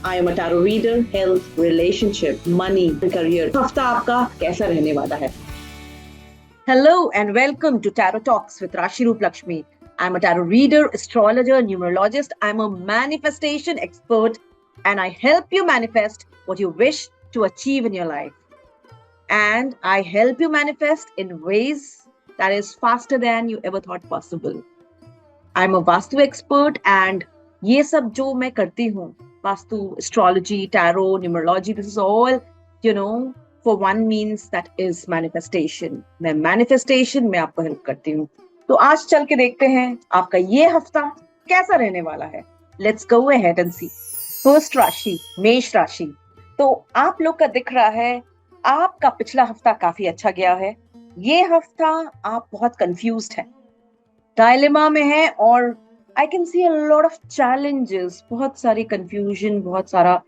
I am a tarot reader, health, relationship, money, career. हफ्ता आपका कैसा रहने वाला है? Hello and welcome to Tarot Talks with Rashi Roop Lakshmi. I'm a tarot reader, astrologer, numerologist. I'm a manifestation expert and I help you manifest what you wish to achieve in your life. And I help you manifest in ways that is faster than you ever thought possible. I'm a vastu expert and ये सब जो मैं करती हूँ, vastu, astrology, tarot, numerology, this is all, for one means that is manifestation. मैं manifestation में आपको help करती हूँ. तो आज चल के देखते हैं आपका ये हफ्ता कैसा रहने वाला है. Let's go ahead and see. First राशि, मेष राशि. तो आप लोग का दिख रहा है, आपका पिछला हफ्ता काफी अच्छा गया है. ये हफ्ता आप बहुत confused हैं, डायलेमा में है और आई can C a lot of challenges, बहुत सारी कंफ्यूजन, बहुत सारा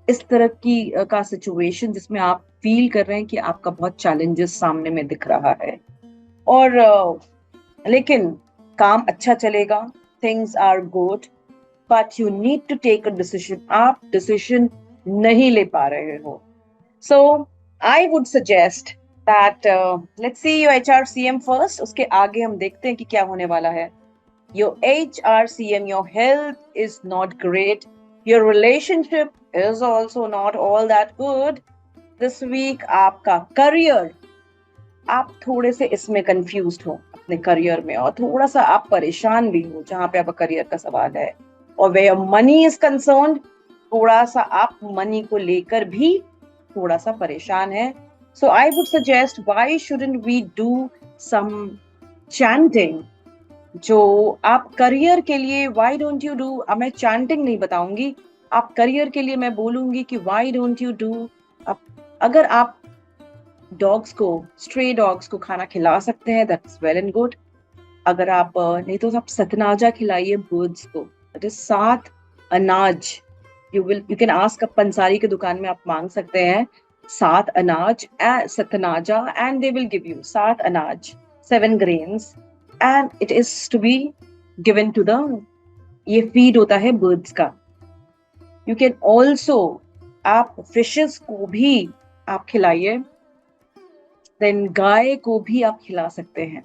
इस तरह की का सिचुएशन जिसमें आप फील कर रहे हैं कि आपका बहुत चैलेंजेस सामने में दिख रहा है. और लेकिन काम अच्छा चलेगा, things are good, but you need to take a decision. आप डिसीजन नहीं ले पा रहे हो. So I would suggest that let's see your HRCM first. उसके आगे हम देखते हैं कि क्या होने वाला है. Your HRCM, your health is not great. Your relationship is also not all that good. This week आपका करियर, आप थोड़े से इसमें कंफ्यूज्ड हो अपने करियर में और थोड़ा सा आप परेशान भी हो जहां पे आपका करियर का सवाल है. और where money is concerned, थोड़ा सा आप मनी को लेकर भी थोड़ा सा परेशान है. So I would suggest, why shouldn't we do some chanting? जो आप करियर के लिए, why don't you do, अब मैं chanting नहीं बताऊंगी, आप करियर के लिए मैं बोलूंगी कि why don't you do, अगर आप डॉग्स को, स्ट्रे डॉग्स को खाना खिला सकते हैं, that's well and good. अगर आप नहीं तो आप सतनाजा खिलाइए बर्ड्स को, that is 7 अनाज. You can ask, पंसारी की दुकान में आप मांग सकते हैं 7 अनाज, सतनाजा, and they will give you 7 अनाज, 7 grains, and it is to be given to the, ये फीड होता है बर्ड्स का. You can also, आप फिशेस को भी आप खिलाइए, देन गाय को भी आप खिला सकते हैं.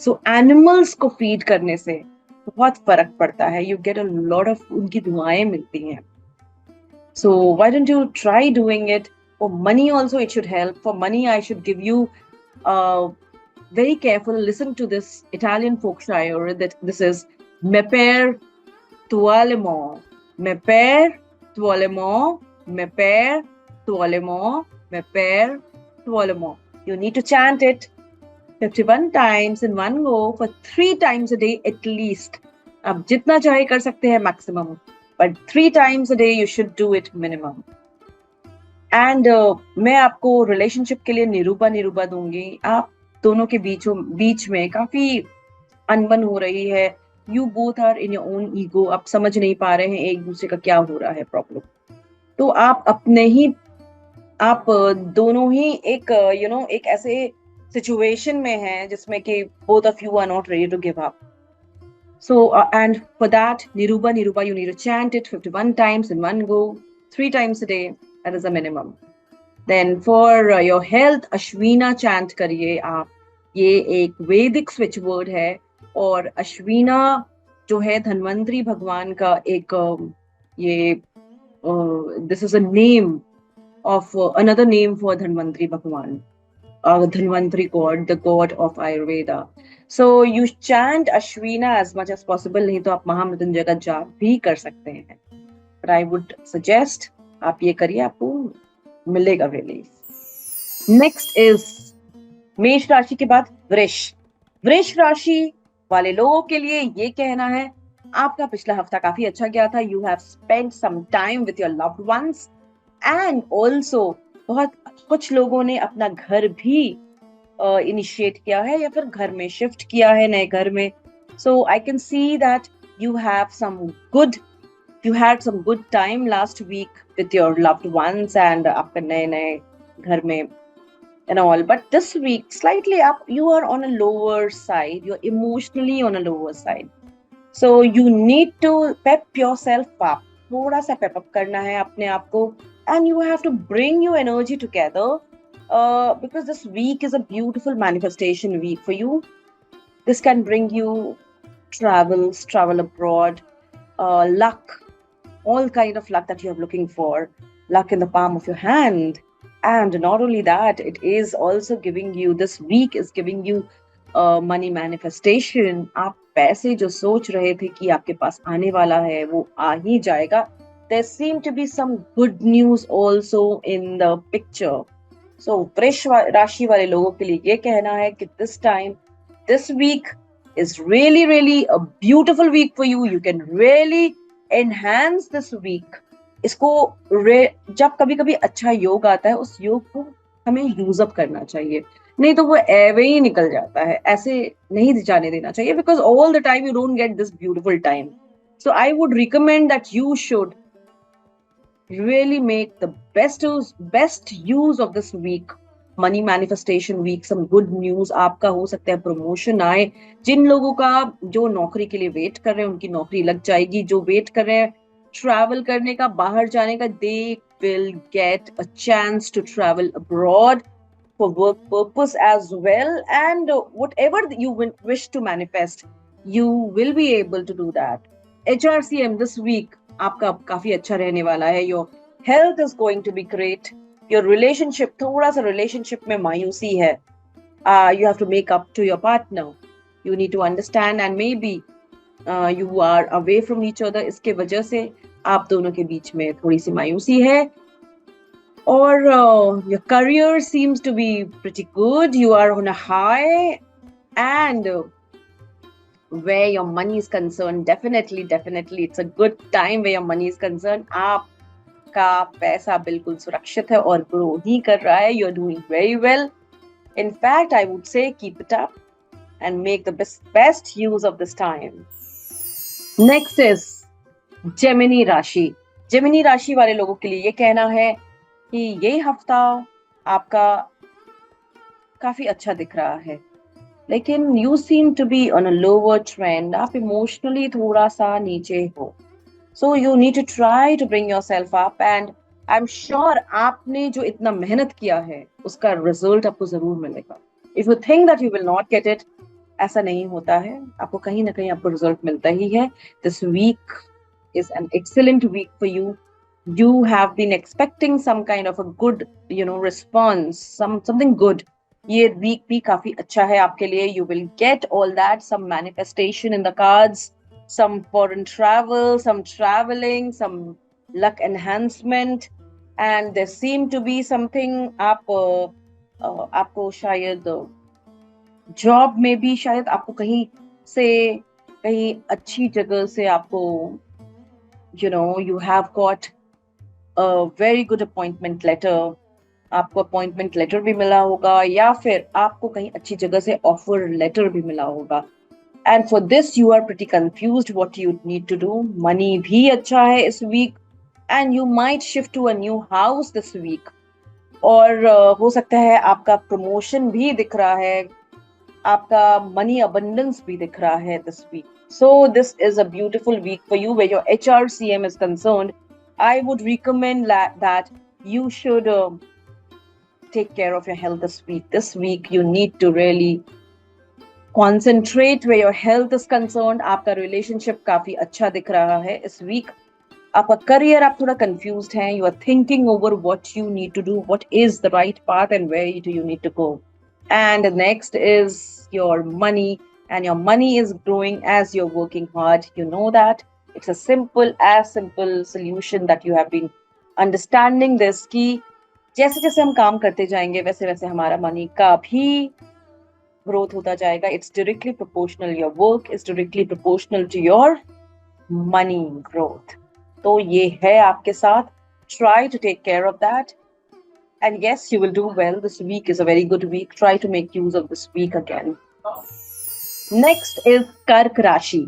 सो एनिमल्स को फीड करने से बहुत फर्क पड़ता है. You get a lot of, उनकी दुआएं मिलती हैं. So why don't you try doing it? For money also it should help. For money I should give you very careful, listen to this Italian folk shire, that this is me per tualemo, me per tualemo, me per tualemo, me per tualemo. You need to chant it 51 times in one go for 3 times a day at least. आप जितना चाहे कर सकते हैं maximum, but 3 times a day you should do it minimum. And मैं आपको relationship के लिए निरूपा दूंगी. आप दोनों के बीच में काफी अनबन हो रही है. You both are in your own ego. आप समझ नहीं पा रहे हैं एक दूसरे का क्या हो रहा है प्रॉब्लम. तो आप दोनों ही एक एक ऐसे सिचुएशन में हैं जिसमें कि both of you are not ready to give up. So and for that, niruba, you need to chant it 51 times in one go, 3 times a day. That is a minimum. Then for your health, अश्विना chant करिए आप. ये एक वैदिक switch word है और अश्विना जो है धन्वंतरी भगवान का एक ये this is a name of another name for Dhanvantari भगवान, Dhanvantari god, the god of Ayurveda. So you chant Ashwina as much as possible. नहीं तो आप महामृत्युंजय का जाप भी कर सकते हैं. But I would suggest आप ये करिए, आपको मिलेगा रिलीफ. नेक्स्ट इज मेष राशि के बाद वृष राशि वाले लोगों के लिए ये कहना है, आपका पिछला हफ्ता काफी अच्छा गया था. You have spent some time with your loved ones and also बहुत कुछ लोगों ने अपना घर भी इनिशिएट किया है या फिर घर में शिफ्ट किया है, नए घर में. So I can see that you had some good time last week with your loved ones and आपके नए घर में and all. But this week, slightly up, you are on a lower side. You're emotionally on a lower side. So you need to pep yourself up. थोड़ा सा पेपअप करना है अपने आप को, and you have to bring your energy together, because this week is a beautiful manifestation week for you. This can bring you travels, travel abroad, luck, all kind of luck that you're looking for, luck in the palm of your hand. And not only that, it is also giving you, this week is giving you money manifestation. आप पैसे जो सोच रहे थे कि आपके पास आने वाला है वो आ ही जाएगा. There seem to be some good news also in the picture. So वृष राशि वाले लोगों के लिए ये कहना है कि this week is really really a beautiful week for you. You can really enhance this week. इसको जब कभी कभी अच्छा योग आता है उस योग को हमें यूज अप करना चाहिए, नहीं तो वो एवे ही निकल जाता है. ऐसे नहीं जाने देना चाहिए, because all the time you don't get this beautiful time. So I would recommend that you should really make the best use of this week, money manifestation week. some good news आपका हो सकता है promotion आए. जिन लोगों का जो नौकरी के लिए वेट कर रहे हैं उनकी नौकरी लग जाएगी. जो वेट कर रहे हैं ट्रैवल करने का, बाहर जाने का, they will get a chance to travel abroad for work purpose as well. And whatever you wish to manifest, you will be able to do that. HRCM this week आपका काफी अच्छा रहने वाला है. Your health is going to be great. Your relationship, थोड़ा सा relationship में मायूसी है. You have to make up to your partner. You need to understand, and maybe you are away from each other. इसके वजह से आप दोनों के बीच में थोड़ी सी मायूसी है. और your career seems to be pretty good. You are on a high, and where your money is concerned, definitely it's a good time where your money is concerned. आपका पैसा बिल्कुल सुरक्षित है और ग्रो ही कर रहा है. You're doing very well. In fact, I would say keep it up and make the best use of this time. Next is Gemini राशि. Gemini राशि वाले लोगों के लिए ये कहना है कि ये हफ्ता आपका काफी अच्छा दिख रहा है, लेकिन you seem to be on a lower trend. आप इमोशनली थोड़ा सा नीचे हो. So you need to try to bring yourself up, and I'm sure आपने जो इतना मेहनत किया है उसका रिजल्ट आपको जरूर मिलेगा. If you think that you will not get it, ऐसा नहीं होता है. आपको कहीं ना कहीं आपको रिजल्ट मिलता ही है. This week is an excellent week for you. You have been expecting some kind of a good, response, something good. ये वीक भी काफी अच्छा है आपके लिए. You will get all that, some manifestation in the cards, some foreign travel, some traveling, some luck enhancement, and there seem to be something आपको शायद job में भी शायद आपको कहीं अच्छी जगह से आपको you have got a very good appointment letter. आपको अपॉइंटमेंट लेटर भी मिला होगा, या फिर आपको कहीं अच्छी जगह से ऑफर लेटर भी मिला होगा. And for this you are pretty confused what you need to do. Money भी अच्छा है इस week, and you might shift to a new house this week. और हो सकता है आपका प्रमोशन भी दिख रहा है, आपका मनी अबंडेंस भी दिख रहा है this week. So this is a beautiful week for you where your HRCM is concerned. I would recommend that you should take care of your health this week. This week you need to really concentrate where your health is concerned. आपका relationship काफी अच्छा दिख रहा है इस week. आपका career आप थोड़ा confused हैं. You are thinking over what you need to do, what is the right path, and where do you need to go. And next is your money, and your money is growing as you're working hard. You know that. It's a simple solution that you have been understanding this कि जैसे जैसे हम काम करते जाएंगे वैसे वैसे हमारा मनी का भी ग्रोथ होता जाएगा. It's directly proportional. Your work is directly proportional to your money growth. तो ये है आपके साथ. Try to take care of that, and yes you will do well. This week is a very good week. Try to make use of this week again. Next is कर्क राशि.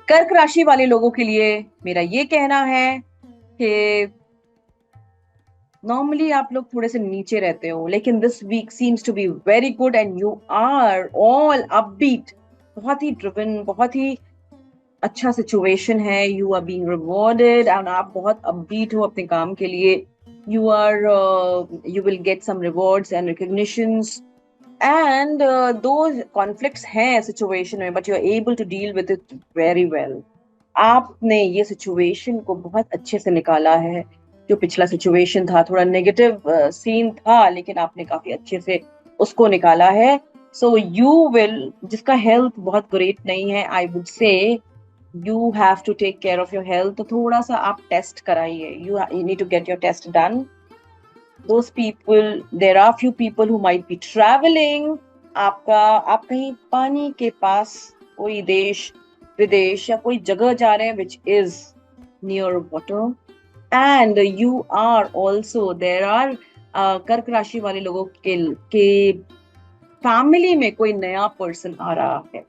कर्क राशि वाले लोगों के लिए मेरा ये कहना है कि नॉर्मली आप लोग थोड़े से नीचे रहते हो, लेकिन this week seems to be very good, and you are all upbeat. बहुत ही ड्रिवन, बहुत ही अच्छा सिचुएशन है, you are being rewarded and आप बहुत अपबीट हो अपने काम के लिए, you will get some rewards and recognitions, and those conflicts हैं situation में, but you are able to deal with it very well. आपने ये सिचुएशन को बहुत अच्छे से निकाला है। जो पिछला सिचुएशन था थोड़ा नेगेटिव सीन था, लेकिन आपने काफी अच्छे से उसको निकाला है। सो यू विल, जिसका हेल्थ बहुत ग्रेट नहीं है, I would say you have to take care of your health. तो थोड़ा सा आप टेस्ट कराइए, you need to get your test done. Those people, there are few people who might be traveling. आप कहीं पानी के पास कोई देश विदेश या कोई जगह जा रहे हैं which is near water, and you are also, there are कर्क राशि वाले लोगों के फैमिली में कोई नया पर्सन आ रहा है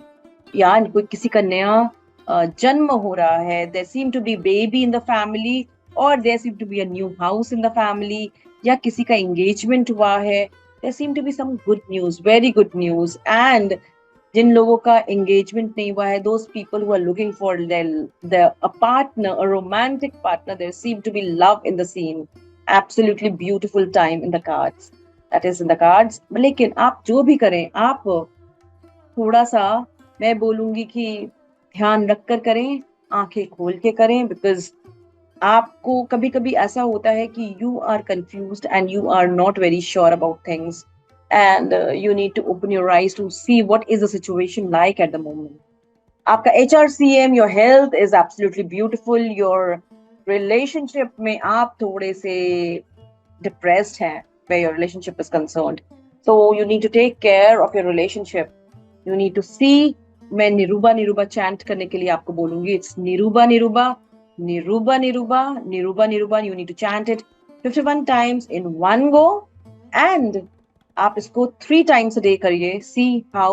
या कोई किसी का नया जन्म हो रहा है। there seem to be baby in the family, or there seem to be a new house in the family, या किसी का एंगेजमेंट हुआ है। there seem to be some good news, very good news. and जिन लोगों का engagement नहीं हुआ है, those people who are looking for a partner, a romantic partner, there seem to be love in the scene. Absolutely beautiful time in the cards, that is in the cards. लेकिन आप जो भी करें, आप थोड़ा सा, मैं बोलूंगी कि ध्यान रख कर करें, आंखें खोल के करें, बिकॉज आपको कभी कभी ऐसा होता है कि you are confused and you are not very sure about things, and you need to open your eyes to see what is the situation like at the moment. आपका HRCM, your health is absolutely beautiful. Your relationship में आप थोड़े से depressed हैं where your relationship is concerned, so you need to take care of your relationship. You need to see. मैं निरूबा निरूबा chant करने के लिए आपको बोलूंगी. It's निरूबा निरूबा निरूबा निरूबा निरूबा निरूबा. You need to chant it 51 times in one go, and आप इसको 3 times a day करिए. See how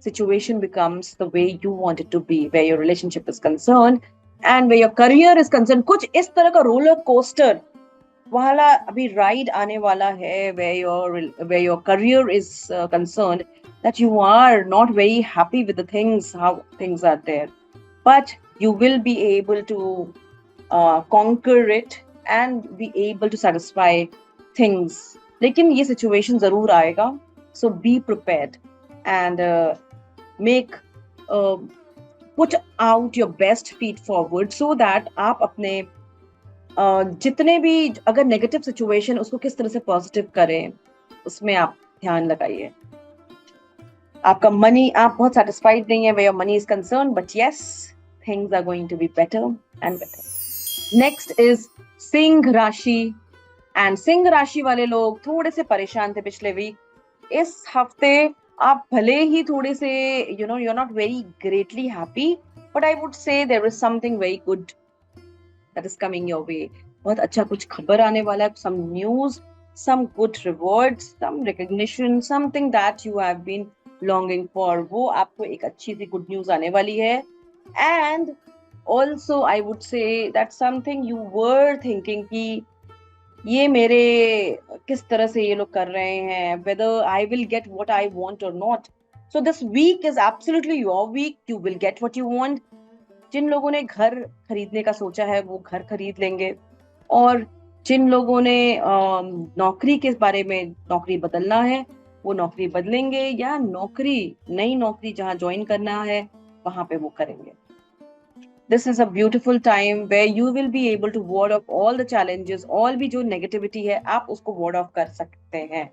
situation becomes the way you want it to be, where your relationship is concerned and where your career is concerned. कुछ इस तरह का roller coaster वाला अभी ride आने वाला है, where your career is concerned, that you are not very happy with the things, how things are there, but you will be able to conquer it and be able to satisfy things. लेकिन ये situation जरूर आएगा, so be prepared and put out your best feet forward, so that आप अपने जितने भी अगर negative situation, उसको किस तरह से पॉजिटिव करें, उसमें आप ध्यान लगाइए. आपका मनी, आप बहुत सेटिस्फाइड नहीं है where your money is concerned, but yes, things are going to be better and better. Next is Singh राशि, एंड सिंह राशि वाले लोग थोड़े से परेशान थे पिछले वीक. इस हफ्ते आप भले ही थोड़े से you're not very greatly happy, but I would say there is something very good that is coming your way. बहुत अच्छा कुछ खबर आने वाला है, some news, some good rewards, some recognition, something that you have been longing for. वो आपको एक अच्छी सी good news आने वाली है. And also I would say that something you were thinking कि ये मेरे किस तरह से ये लोग कर रहे हैं, whether I will get what I want or not. So this week is absolutely your week. You will get what you want. जिन लोगों ने घर खरीदने का सोचा है वो घर खरीद लेंगे, और जिन लोगों ने नौकरी के बारे में, नौकरी बदलना है, वो नौकरी बदलेंगे, या नई नौकरी जहां ज्वाइन करना है वहां पे वो करेंगे. This is a beautiful time where you will be able to ward off all the challenges, all भी जो negativity है आप उसको ward off कर सकते हैं.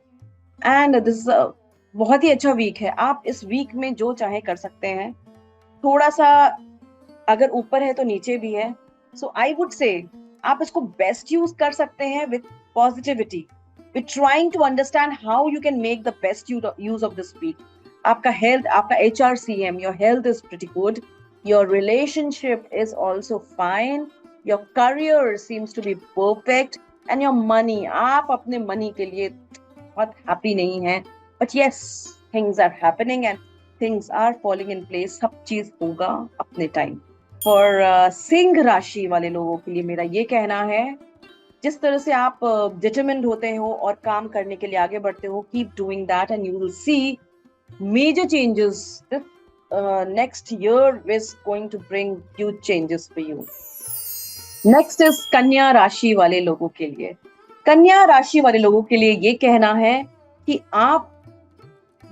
And this is a बहुत ही अच्छा वीक है. आप इस वीक में जो चाहे कर सकते हैं. थोड़ा सा अगर ऊपर है तो नीचे भी है. So I would say आप इसको best use कर सकते हैं with positivity, with trying to understand how you can make the best use of this week. आपका health, आपका HRCM, your health is pretty good. Your relationship is also fine. Your career seems to be perfect. And your money, आप अपने money के लिए बहुत happy नहीं हैं. But yes, things are happening and things are falling in place. सब चीज होगा अपने time. For सिंह राशि वाले लोगों के लिए मेरा ये कहना है, जिस तरह से आप determined होते हो और काम करने के लिए आगे बढ़ते हो, keep doing that and you will see major changes. next year is going to bring huge changes for you. Next is कन्या राशि वाले लोगों के लिए. कन्या राशि वाले लोगों के लिए ये कहना है कि आप,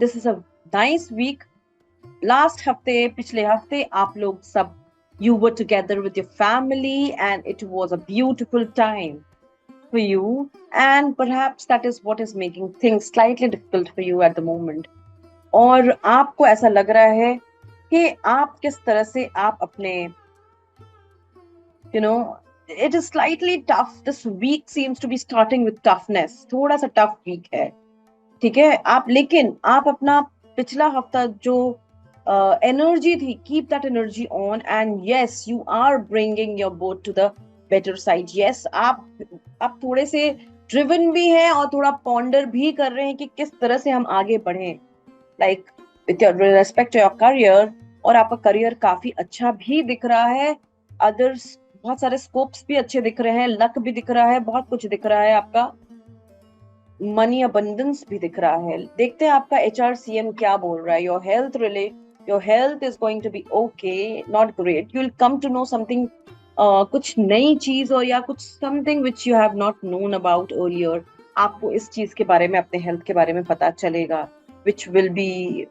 this is a nice week. Last हफ्ते, पिछले हफ्ते आप लोग सब, you were together with your family and it was a beautiful time for you, and perhaps that is what is making things slightly difficult for you at the moment. और आपको ऐसा लग रहा है कि आप किस तरह से आप अपने, you know, it is slightly tough. This week seems to be starting with toughness. थोड़ा सा tough week है, ठीक है आप, लेकिन आप अपना पिछला हफ्ता जो एनर्जी थी, keep that energy on, and yes you are bringing your boat to the better side. Yes आप थोड़े से ड्रिवन भी हैं और थोड़ा पॉन्डर भी कर रहे हैं कि किस तरह से हम आगे बढ़ें, like with respect to your career. और आपका करियर काफी अच्छा भी दिख रहा है, अदर्स बहुत सारे स्कोप्स भी अच्छे दिख रहे हैं, लक भी दिख रहा है, बहुत कुछ दिख रहा है, आपका मनी अबंडेंस भी दिख रहा है. देखते हैं आपका HRCM क्या बोल रहा है. Your health is going to be okay, not great. You will come to know something, कुछ नई चीज और या कुछ something which you have not known about earlier. आपको इस चीज के बारे में, अपने हेल्थ के बारे में पता चलेगा, which will be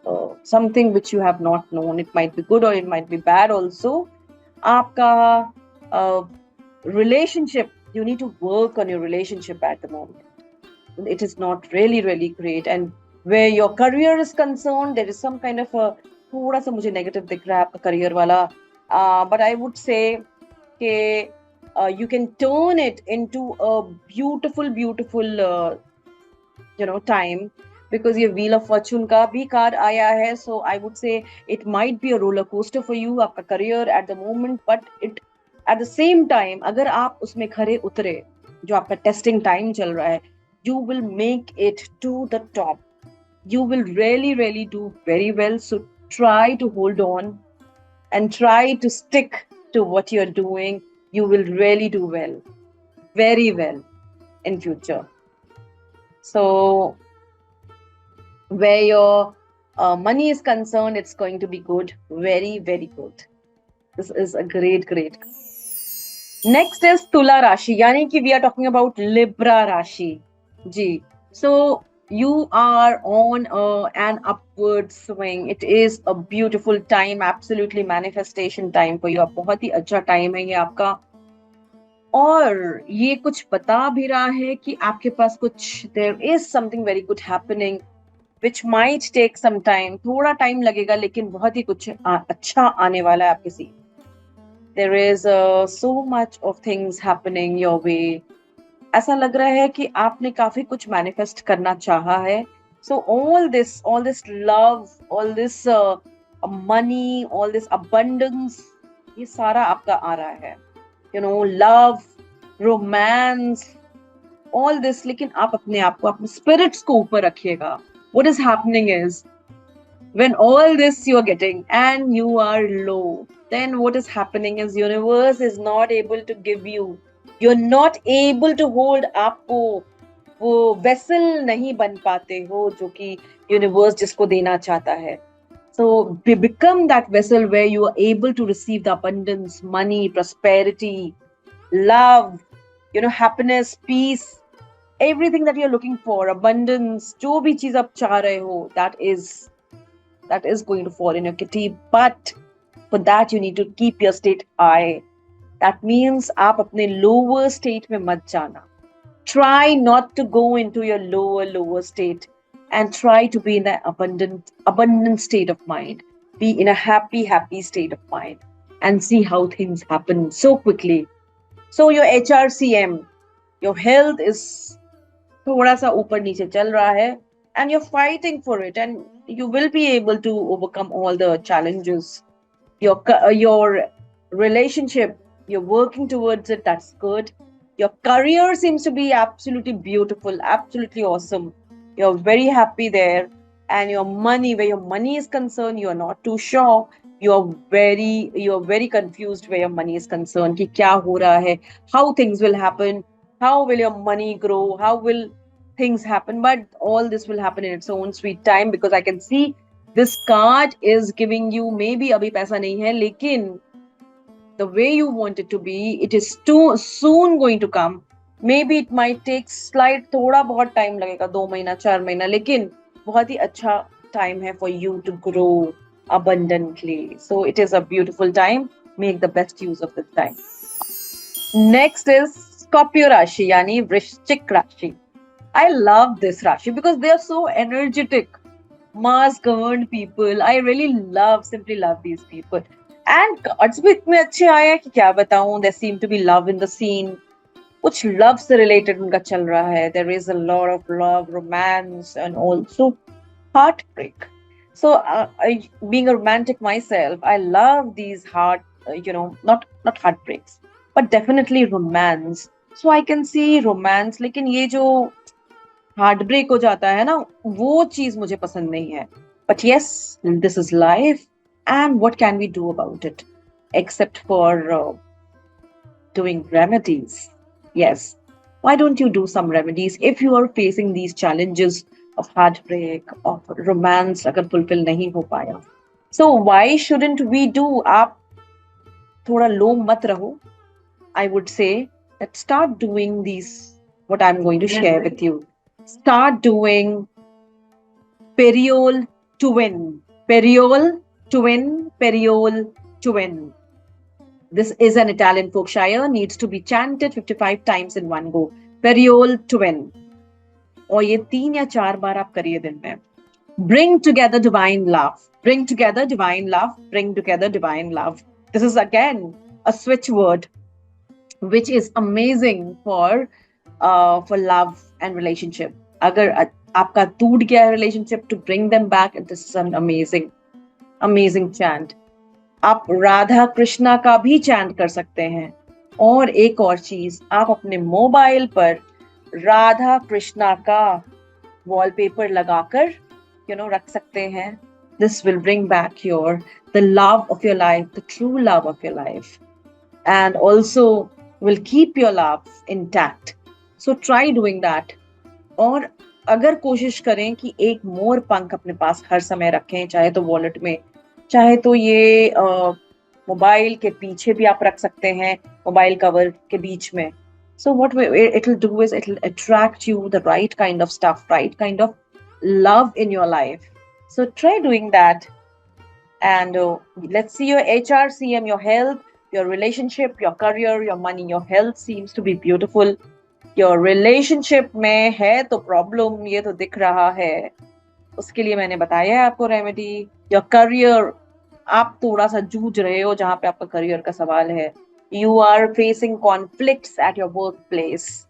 something which you have not known. It might be good or it might be bad also. आपका relationship, you need to work on your relationship at the moment. It is not really great. And where your career is concerned, there is some kind of a, थोड़ा सा मुझे negative दिख रहा है आपका career वाला. But I would say कि you can turn it into a beautiful time, because ये Wheel of Fortune का भी कार्ड आया है. So I would say it might be a roller coaster for you, आपका career at the moment, but it at the same time, अगर आप उसमें खरे उतरे, जो आपका टेस्टिंग टाइम चल रहा है, you will make it to the top. You will really do very well. So try to hold on and try to stick to what you're doing. You will really do well, very well in future. So where your money is concerned, it's going to be good, very good. This is a great. Next is Tula Rashi, यानी कि we are talking about Libra Rashi. Ji, so you are on an upward swing. It is a beautiful time, absolutely manifestation time for you. बहुत ही अच्छा time है ये आपका, और ये कुछ बता भी रहा है कि आपके पास कुछ, there is something very good happening, which might take some time. थोड़ा टाइम लगेगा, लेकिन बहुत ही कुछ अच्छा आने वाला है आपके साथ. There is so much of things happening your way. ऐसा लग रहा है कि आपने काफी कुछ मैनिफेस्ट करना चाहा है. So all this love, all this money, all this abundance, ये सारा आपका आ रहा है. Love, romance, all this. लेकिन आप अपने आप को, अपने spirits को ऊपर रखिएगा. What is happening is, when all this you are getting and you are low, then what is happening is universe is not able to give you. You're not able to hold. आपको वो vessel नहीं बन पाते हो जो कि universe जिसको देना चाहता है. So become that vessel where you are able to receive the abundance, money, prosperity, love, happiness, peace, everything that you're looking for, abundance, जो भी चीज आप चाह रहे हो, that is going to fall in your kitty. But for that you need to keep your state high. That means आप अपने lower state में मत जाना. Try not to go into your lower state, and try to be in an abundant state of mind. Be in a happy state of mind, and see how things happen so quickly. So your HRCM, your health is थोड़ा सा ऊपर नीचे चल रहा है, and you're fighting for it, and you will be able to overcome all the challenges. Your relationship, you're working towards it, that's good. Your career seems to be absolutely beautiful, absolutely awesome. You're very happy there. And your money, where your money is concerned, you're not too sure. You're very confused where your money is concerned, कि क्या हो रहा है, how things will happen, how will your money grow, how will things happen. But all this will happen in its own sweet time, because I can see This card is giving you, maybe अभी पैसा नहीं है, लेकिन the way you want it to be, it is too soon going to come. Maybe it might take slight, थोड़ा बहुत time लगेगा, 2 महीना 4 महीना, लेकिन बहुत ही अच्छा टाइम है for you to grow abundantly. So it is a beautiful time. Make the best use of this time. Next is Scorpio Rashi, yani Vrishchik Rashi. I love this Rashi because they are so energetic, Mars governed people. I really simply love these people. And cards भी इतने अच्छे आए हैं कि क्या बताऊं. There seem to be love in the scene. कुछ love से related उनका चल रहा है. There is a lot of love, romance, and also heartbreak. So, being a romantic myself, I love these not heartbreaks, but definitely romance. So I can see romance, लेकिन ये जो heartbreak हो जाता है ना, वो चीज मुझे पसंद नहीं है. But yes, this is life, and what can we do about it except for doing remedies? Yes, why don't you do some remedies if you are facing these challenges of heartbreak, of romance अगर fulfill नहीं हो पाया. So why shouldn't we do? आप थोड़ा low मत रहो. I would say that start doing these, what I'm going to share with you. Start doing Periole to win. Periole to win. Periole to win. This is an Italian folk shire, needs to be chanted 55 times in one go. Periole to win. और ये 3 या 4 बार आप करिए दिन में. Bring together divine love. Bring together divine love. Bring together divine love. This is again a switch word, which is amazing for love and relationship. अगर आपका टूट गया है relationship, to bring them back, this is an amazing chant. आप राधा कृष्णा का भी chant कर सकते हैं. और एक और चीज, आप अपने मोबाइल पर राधा कृष्णा का वॉलपेपर लगाकर रख सकते हैं. This will bring back the love of your life, the true love of your life, and also will keep your love intact. So try doing that. और अगर कोशिश करें कि एक मोर पंख अपने पास हर समय रखें, चाहे तो वॉलेट में, चाहे तो ये मोबाइल के पीछे भी आप रख सकते हैं, मोबाइल कवर के बीच में. So what it will do is it will attract you the right kind of stuff, right kind of love in your life. So try doing that. And let's see your HRCM, your health, your relationship, your career, your money. Your health seems to be beautiful. Your relationship में है तो problem, ये तो दिख रहा है. उसके लिए मैंने बताया है आपको remedy. Your career, आप थोड़ा सा जूझ रहे हो जहाँ पे आपका career का सवाल है. You are facing conflicts at your workplace.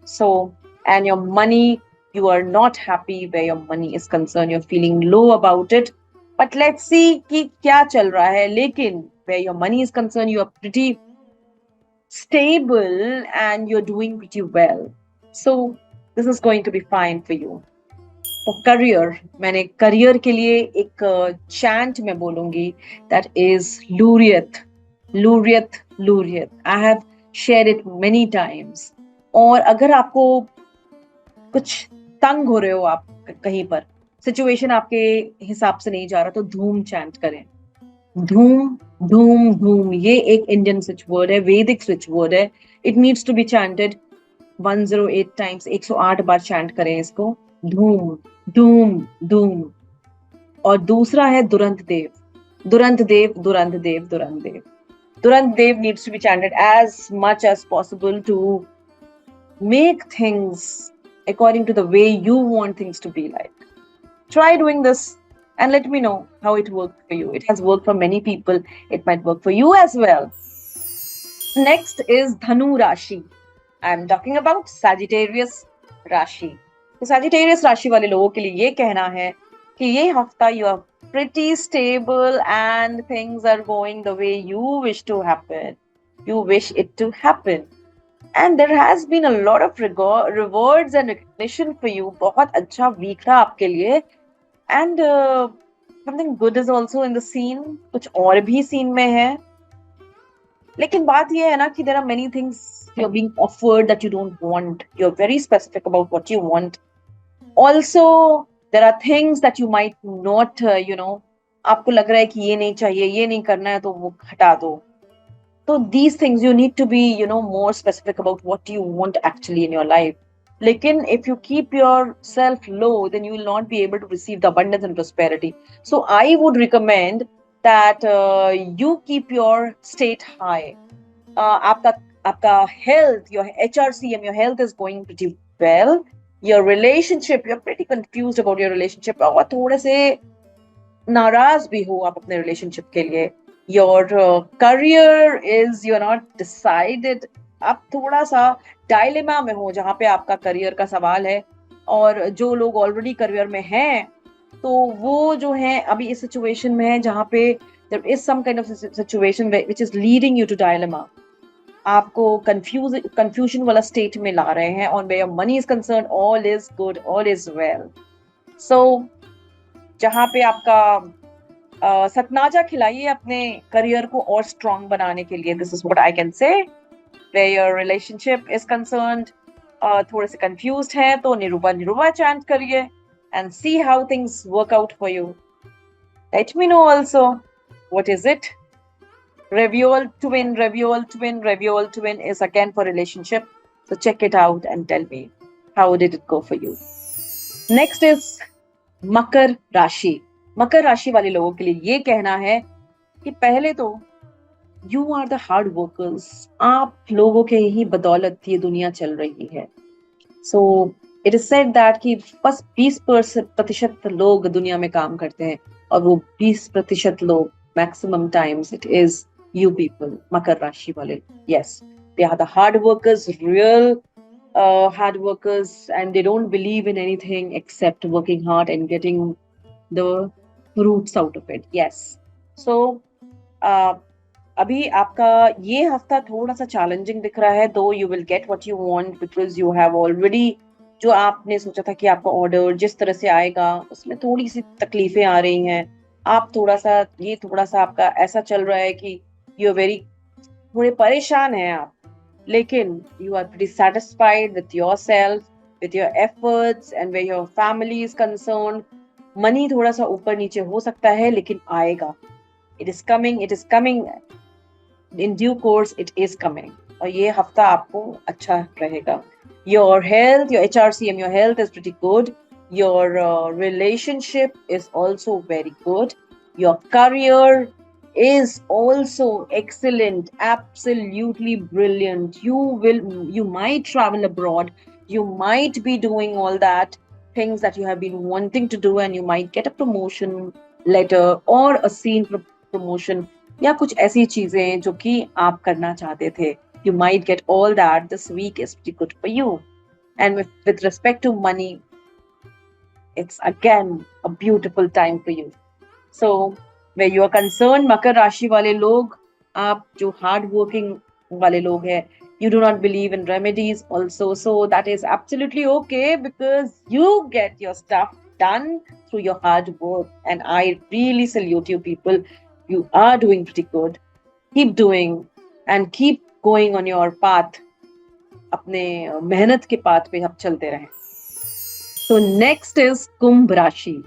So, and your money, you are not happy where your money is concerned. You're feeling low about it. But let's see कि क्या चल रहा है. लेकिन where your money is concerned, you are pretty stable and you're doing pretty well. So this is going to be fine for you. For career, मैंने career के लिए एक chant मैं बोलूंगी, that is Lurieth. Lurieth, Lurieth. I have shared it many times. और अगर आपको कुछ तंग हो रहे हो, आप कहीं पर सिचुएशन आपके हिसाब से नहीं जा रहा, तो धूम चैंट करें. धूम धूम धूम, ये एक इंडियन स्विच वर्ड है, वैदिक स्विच वर्ड है. It needs to be chanted 108 times. 108 बार चैंट करें इसको. धूम धूम धूम. और दूसरा है दुरंत देव. दुरंत देव, दुरंत देव, दुरंत देव. दुरंत देव needs to be chanted as much as possible to make things according to the way you want things to be like. Try doing this and let me know how it worked for you. It has worked for many people. It might work for you as well. Next is Dhanu Rashi. I am talking about Sagittarius Rashi. तो Sagittarius Rashi वाले लोगों के लिए ये कहना है कि ये हफ्ता you are pretty stable and things are going the way you wish to happen. You wish it to happen. And there has been a lot of rewards and recognition for you. बहुत अच्छा week रहा आपके लिए. And something good is also in the scene. कुछ और भी scene में है. लेकिन बात ये है ना कि there are many things you're being offered that you don't want. You're very specific about what you want. Also, There are things that you might not, आपको लग रहा है कि ये नहीं चाहिए, ये नहीं करना है, तो वो हटा दो. So these things you need to be, more specific about what you want actually in your life. Lekin if you keep yourself low, then you will not be able to receive the abundance and prosperity. So I would recommend that you keep your state high. आपका health, your HRCM, your health is going pretty well. Your relationship, you're pretty confused about your relationship. और थोड़े से नाराज भी हो आप अपने relationship के लिए. Your career is you're not decided. आप थोड़ा सा डायलेमा में हो जहाँ पे आपका करियर का सवाल है. और जो लोग ऑलरेडी करियर में हैं तो वो जो है अभी इस सिचुएशन में है जहाँ पे there is some kind of situation which is leading you to dilemma. आपको confusion वाला state में ला रहे हैं. और where your money is concerned, all is good, all is well. So जहाँ पे आपका सतनाजा खिलाइए अपने करियर को और स्ट्रॉन्ग बनाने के लिए. This is what I can say. Where your relationship is concerned, थोड़े से confused हैं तो निरुबा chant करिए and see how things work out for you. Let me know also, what is it? Raviol twin is again for relationship. So check it out and tell me, how did it go for you? Next is मकर राशि. मकर राशि वाले लोगों के लिए ये कहना है कि पहले तो you are the hard workers. आप लोगों के ही बदौलत ये दुनिया चल रही है. So it is said that कि बस 20% लोग दुनिया में काम करते हैं और वो 20% लोग maximum times it is you people, मकर राशि वाले. Yes, they are the hard workers, real hard workers, and they don't believe in anything except working hard and getting the fruits out of it. Yes. So अभी आपका ये हफ्ता थोड़ा सा challenging दिख रहा है. दो you will get what you want because you have already, जो आपने सोचा था कि आपका ऑर्डर जिस तरह से आएगा उसमें थोड़ी सी तकलीफें आ रही हैं. आप थोड़ा सा आपका ऐसा चल रहा है कि यू आर वेरी, थोड़े परेशान हैं आप. लेकिन you are pretty satisfied with yourself, with your efforts, and where your family is concerned. Money थोड़ा सा ऊपर नीचे हो सकता है लेकिन आएगा. It is coming in due course. It is coming. और ये हफ्ता आपको अच्छा रहेगा. Your health, your HRCM, your health is pretty good. Your relationship is also very good. Your career is also excellent, absolutely brilliant. You might travel abroad, you might be doing all that things that you have been wanting to do, and you might get a promotion letter or a scene promotion, या कुछ ऐसी चीजें जो कि आप करना चाहते थे. You might get all that. This week is pretty good for you. And with respect to money, it's again a beautiful time for you. So where you are concerned, मकर राशि वाले लोग, आप जो हार्ड वर्किंग वाले लोग हैं, you do not believe in remedies also, so that is absolutely okay because you get your stuff done through your hard work, and I really salute you people. You are doing pretty good. Keep doing and keep going on your path. अपने मेहनत के path पे आप चलते रहें. So next is कुंभ राशि.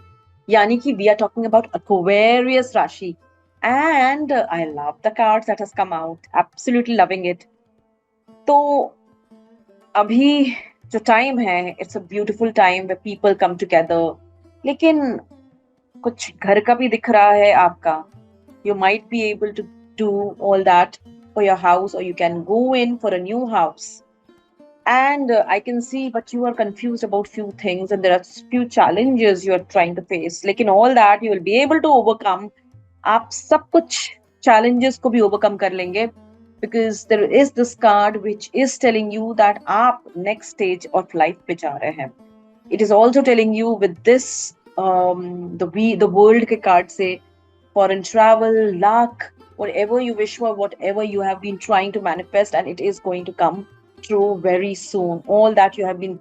यानी कि we are talking about Aquarius Rashi, and I love the cards that has come out. Absolutely loving it. तो अभी जो time है, it's a beautiful time where people come together. लेकिन कुछ घर का भी दिख रहा है आपका. You might be able to do all that for your house, or you can go in for a new house. And I can see, but you are confused about few things, and there are few challenges you are trying to face. Lekin all that you will be able to overcome. आप सब कुछ challenges को भी overcome कर लेंगे, because there is this card which is telling you that आप next stage of life पे जा रहे हैं. It is also telling you with this the world के card से foreign travel, luck, whatever you wish for, whatever you have been trying to manifest, and it is going to come true very soon. All that you have been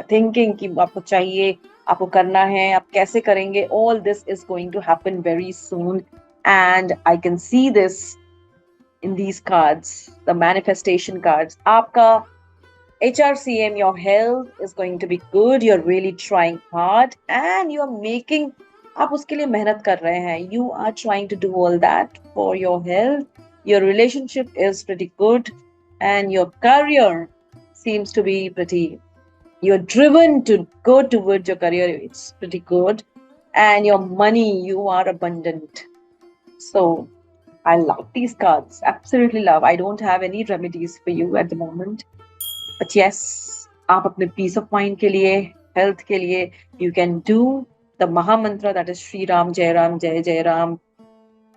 thinking कि आपको चाहिए, आपको करना है, आप कैसे करेंगे, all this is going to happen very soon. And I can see this in these cards, the manifestation cards. आपका HRCM, your health is going to be good. You're really trying hard and you're making, आप उसके लिए मेहनत कर रहे हैं. You are trying to do all that for your health. Your relationship is pretty good and your career seems to be pretty, you're driven to go towards your career. It's pretty good. And your money, you are abundant. So I love these cards. Absolutely love. I don't have any remedies for you at the moment. But yes, आप अपने peace of mind के लिए, health के लिए, you can do the Maha Mantra, that is Shri Ram, Jai Ram, Jai Jai Ram,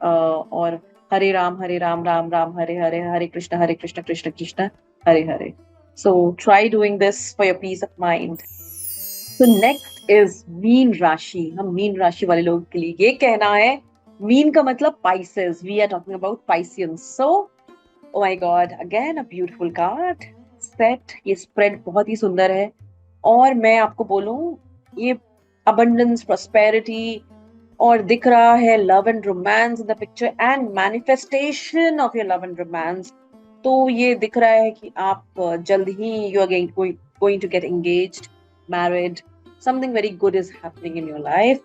or Hare Ram, Ram Ram, Hare Hare, Hare Krishna, Krishna Krishna, Hare Hare. So try doing this for your peace of mind. So next is mean राशि. हम mean राशि वाले लोगों के लिए ये कहना है, मीन का मतलब Pisces. We are talking about Pisceans. So, oh my God, again a beautiful card. Set. ये spread बहुत ही सुंदर है. और मैं आपको बोलूं, ये abundance, prosperity, और दिख रहा है love and romance in the picture and manifestation of your love and romance. तो ये दिख रहा है कि आप जल्द ही you are going to get engaged, married. Something very good is happening in your life.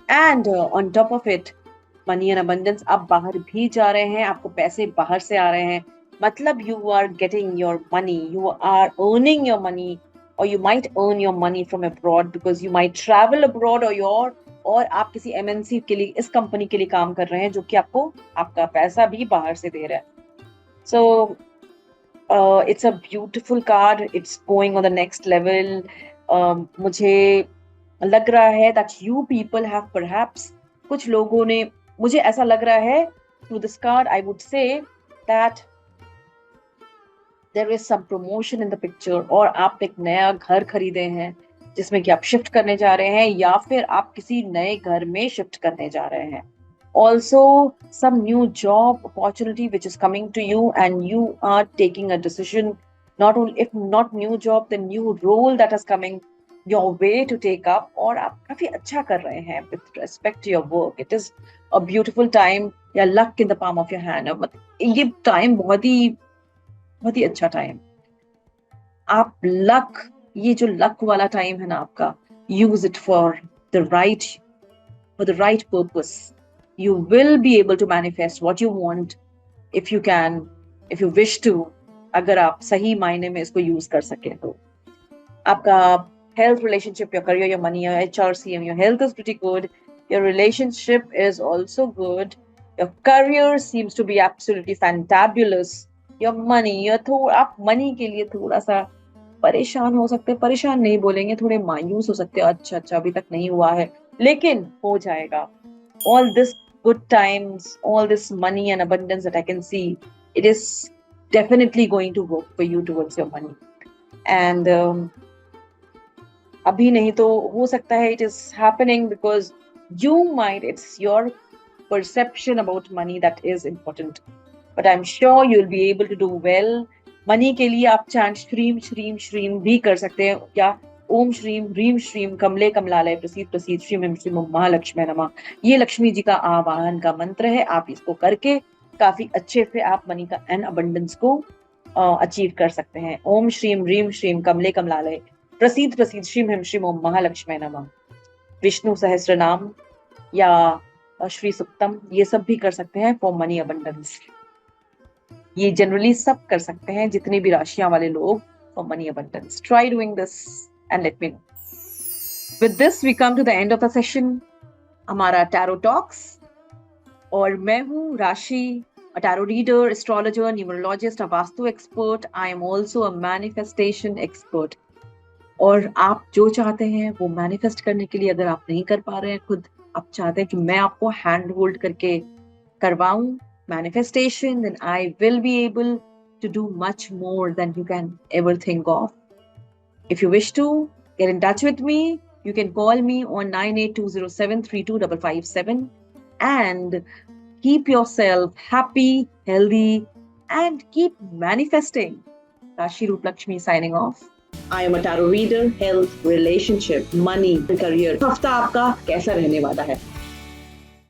And on top of it, money and abundance. आप बाहर भी जा रहे हैं, आपको पैसे बाहर से आ रहे हैं. मतलब you are getting your money, you are earning your money, or you might earn your money from abroad because you might travel abroad, और आप किसी MNC के लिए, इस कंपनी के लिए काम कर रहे हैं जो कि आपको आपका पैसा भी बाहर से दे रहा है. So it's a beautiful card. It's going on the next level. मुझे लग रहा है that you people have perhaps, कुछ लोगों ने, मुझे ऐसा लग रहा है through this card, I would say that there is some promotion in the picture, और आप एक नया घर खरीदे हैं जिसमें कि आप शिफ्ट करने जा रहे हैं, या फिर आप किसी नए घर में शिफ्ट करने जा रहे हैं. Also, some new job opportunity which is coming to you and you are taking a decision, not only, if not new job, then new role that is coming your way to take up, और आप काफी अच्छा कर रहे हैं with respect to your work. It is a beautiful time. या luck in the palm of your hand. ये time बहुत ही अच्छा टाइम. आप luck, ये जो luck वाला टाइम है ना आपका, use it for the right purpose. You will be able to manifest what you want if you can, if you wish to, अगर आप सही मायने में इसको use कर सके तो. आपका health, relationship, your career, your money, your HRCM, your health is pretty good. Your relationship is also good. Your career seems to be absolutely fantabulous. Your money, आप money के लिए थोड़ा सा परेशान हो सकते हैं. परेशान नहीं बोलेंगे, थोड़े मायूस हो सकते हैं. अच्छा अभी तक नहीं हुआ है, लेकिन हो जाएगा. All this good times, all this money and abundance that I can see, it is definitely going to work for you towards your money. And अभी नहीं तो हो सकता है it is happening because you might, it's your perception about money that is important. But I'm sure you'll be able to do well. Money के लिए आप chant श्रीम श्रीम श्रीम भी कर सकते हैं, या ओम श्रीम ह्रीम श्रीम कमले कमलालय प्रसीद प्रसीद श्रीम एम श्रीम महालक्ष्मी नमः. ये लक्ष्मी जी का आवाहन का मंत्र है. आप इसको करके काफी अच्छे से आप मनी का एंड अबंडेंस को अचीव कर सकते हैं. ओम श्रीम ह्रीम श्रीम कमले कमलालय प्रसीद प्रसीद श्रीम हेम श्रीम ओम महालक्ष्मी नमः. विष्णु सहस्त्र नाम या श्री सुक्तम, ये सब भी कर सकते हैं फॉर मनी अबंडेंस. ये जनरली सब कर सकते हैं जितने भी राशियां वाले लोग for money abundance. Try doing this and let me know. With this we come to the end of the session. हमारा Tarot Talks, और मैं हूँ राशि, a tarot reader, astrologer, numerologist, a vastu expert. I am also a manifestation expert. और आप जो चाहते हैं वो manifest करने के लिए, अगर आप नहीं कर पा रहे हैं खुद, आप चाहते हैं कि मैं आपको hand hold करके करवाऊं manifestation, then I will be able to do much more than you can ever think of. If you wish to get in touch with me, you can call me on 9820732557 and keep yourself happy, healthy, and keep manifesting. Rashi Roop Lakshmi signing off. I am a tarot reader. Health, relationship, money, career. हफ्ता आपका कैसा रहने वाला है?